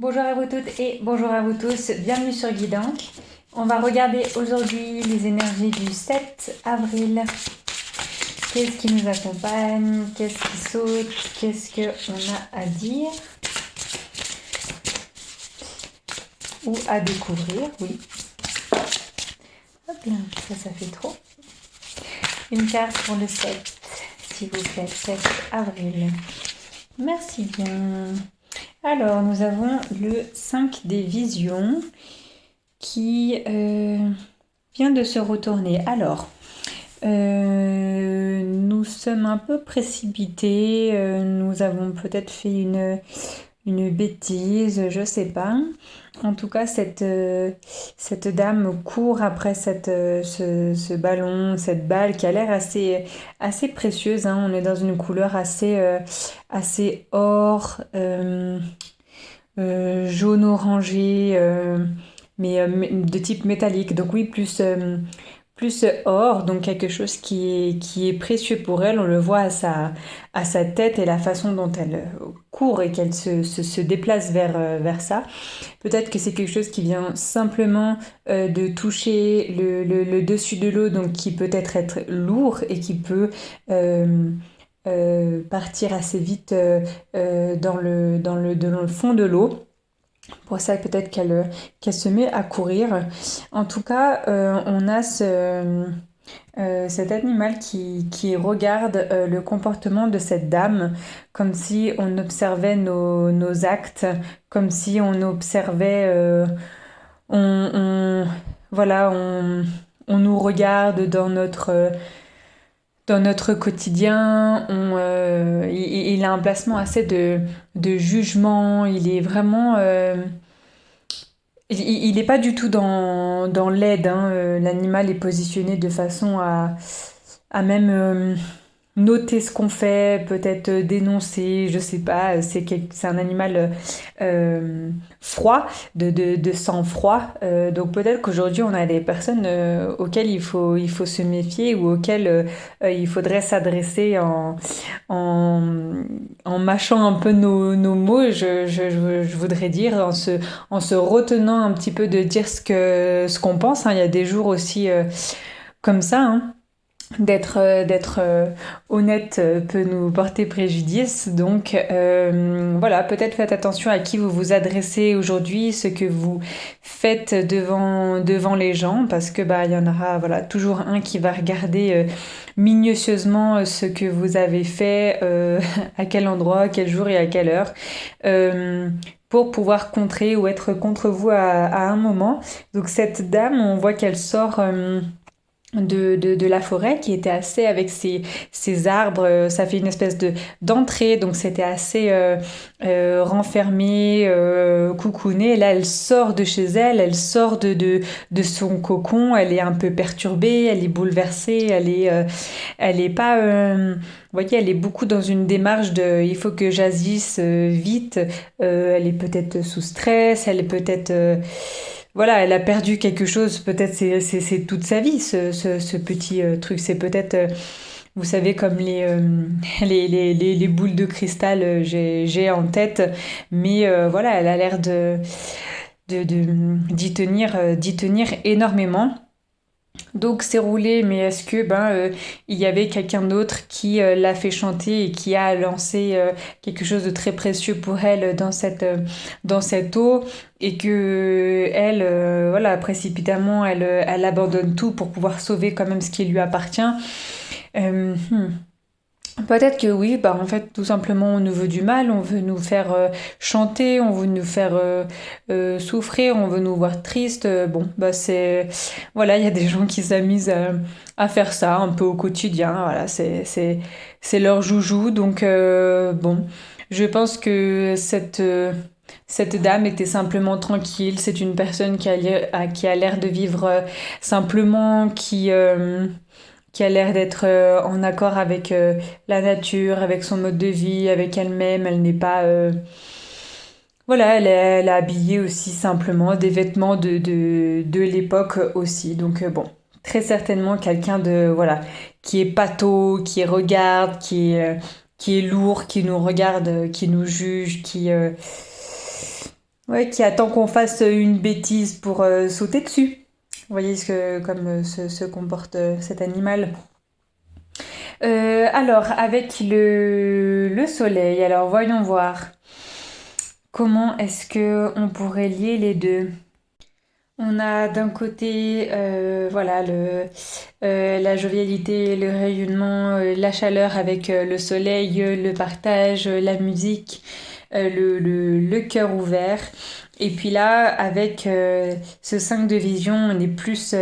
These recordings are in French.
Bonjour à vous toutes et bonjour à vous tous, bienvenue sur Guidank. On va regarder aujourd'hui les énergies du 7 avril. Qu'est-ce qui nous accompagne? Qu'est-ce qui saute? Qu'est-ce qu'on a à dire? Ou à découvrir, oui. Hop là, ça fait trop. Une carte pour le 7, s'il vous plaît, 7 avril. Merci bien. Alors, nous avons le 5 des visions qui vient de se retourner. Alors, nous sommes un peu précipités, nous avons peut-être fait une bêtise, je sais pas. En tout cas, cette dame court après ce ballon, cette balle qui a l'air assez précieuse, hein. On est dans une couleur assez or, jaune orangé, mais de type métallique. Donc oui, plus or, donc quelque chose qui est précieux pour elle. On le voit à sa tête et la façon dont elle court et qu'elle se déplace vers ça. Peut-être que c'est quelque chose qui vient simplement de toucher le dessus de l'eau, donc qui peut être lourd et qui peut partir assez vite dans le fond de l'eau. Pour ça, peut-être qu'elle se met à courir. En tout cas, on a cet animal qui regarde le comportement de cette dame comme si on observait nos actes, comme si on observait, on, voilà, on nous regarde dans notre quotidien. Il a un placement assez de jugement, il est vraiment... il n'est pas du tout dans l'aide, hein. L'animal est positionné de façon à même noter ce qu'on fait, peut-être dénoncer, je sais pas. C'est un animal froid, de sang froid. Donc peut-être qu'aujourd'hui on a des personnes auxquelles il faut se méfier ou auxquelles il faudrait s'adresser en, en mâchant un peu nos mots, je voudrais dire, en se retenant un petit peu de dire ce qu'on pense, hein. Il y a des jours aussi comme ça, hein. D'être honnête peut nous porter préjudice. Donc voilà, peut-être faites attention à qui vous vous adressez aujourd'hui, ce que vous faites devant les gens, parce que il y en aura voilà toujours un qui va regarder minutieusement ce que vous avez fait, à quel endroit, quel jour et à quelle heure. Pour pouvoir contrer ou être contre vous à un moment. Donc cette dame, on voit qu'elle sort de la forêt qui était assez avec ses arbres, ça fait une espèce d'entrée, donc c'était assez renfermé, coucouné. Et là elle sort de chez elle, elle sort de son cocon, elle est un peu perturbée, elle est bouleversée, elle est pas vous voyez, elle est beaucoup dans une démarche de il faut que j'agisse vite. Elle est peut-être sous stress, elle est peut-être voilà, elle a perdu quelque chose, peut-être c'est toute sa vie, ce petit truc. C'est peut-être, vous savez, comme les boules de cristal, j'ai en tête, mais voilà, elle a l'air d'y tenir énormément. Donc c'est roulé, mais est-ce que il y avait quelqu'un d'autre qui l'a fait chanter et qui a lancé quelque chose de très précieux pour elle dans cette eau, et que elle voilà, précipitamment elle abandonne tout pour pouvoir sauver quand même ce qui lui appartient. Euh, hmm. Peut-être que oui, en fait, tout simplement, on nous veut du mal, on veut nous faire chanter, on veut nous faire souffrir, on veut nous voir tristes. Bon, c'est... Voilà, il y a des gens qui s'amusent à faire ça un peu au quotidien. Voilà, c'est leur joujou. Donc, bon, je pense que cette dame était simplement tranquille. C'est une personne qui a l'air de vivre simplement, qui a l'air d'être en accord avec la nature, avec son mode de vie, avec elle-même. Elle n'est pas... voilà, elle a habillé aussi simplement des vêtements de l'époque aussi. Donc bon, très certainement quelqu'un de... Voilà, qui est pâteau, qui regarde, qui est lourd, qui nous regarde, qui nous juge, Ouais, qui attend qu'on fasse une bêtise pour sauter dessus. Vous voyez comme se comporte cet animal. Alors, avec le soleil, alors voyons voir. Comment est-ce que on pourrait lier les deux? On a d'un côté, voilà, la jovialité, le rayonnement, la chaleur avec le soleil, le partage, la musique, le cœur ouvert. Et puis là, avec ce 5 de vision, on est plus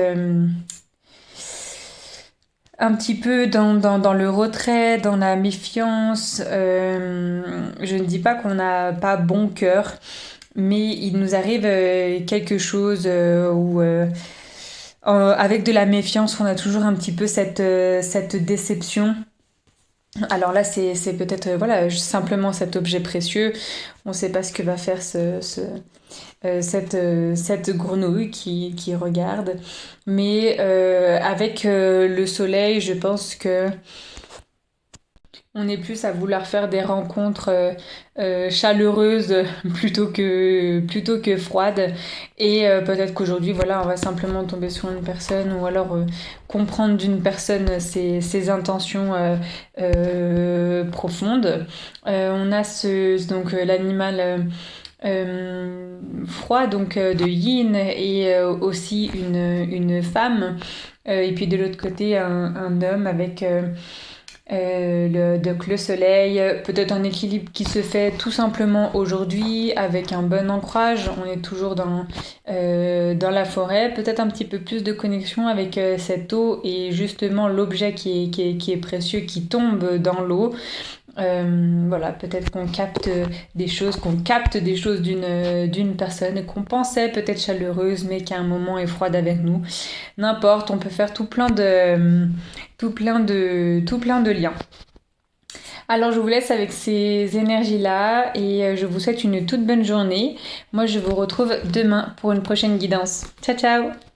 un petit peu dans le retrait, dans la méfiance. Je ne dis pas qu'on n'a pas bon cœur, mais il nous arrive quelque chose où, avec de la méfiance, on a toujours un petit peu cette déception. Alors là, c'est peut-être voilà, simplement cet objet précieux. On ne sait pas ce que va faire cette grenouille qui regarde. Mais avec le soleil, je pense que on est plus à vouloir faire des rencontres chaleureuses plutôt que froides. Et peut-être qu'aujourd'hui, voilà, on va simplement tomber sur une personne ou alors comprendre d'une personne ses intentions profondes. On a donc l'animal froid, donc de yin, et aussi une femme. Et puis de l'autre côté, un homme avec donc le soleil, peut-être un équilibre qui se fait tout simplement aujourd'hui avec un bon ancrage. On est toujours dans la forêt, peut-être un petit peu plus de connexion avec cette eau et justement l'objet qui est précieux qui tombe dans l'eau. Voilà, peut-être qu'on capte des choses d'une personne qu'on pensait peut-être chaleureuse, mais qui à un moment est froide avec nous. N'importe, on peut faire tout plein de liens. Alors je vous laisse avec ces énergies-là et je vous souhaite une toute bonne journée. Moi je vous retrouve demain pour une prochaine guidance. Ciao ciao!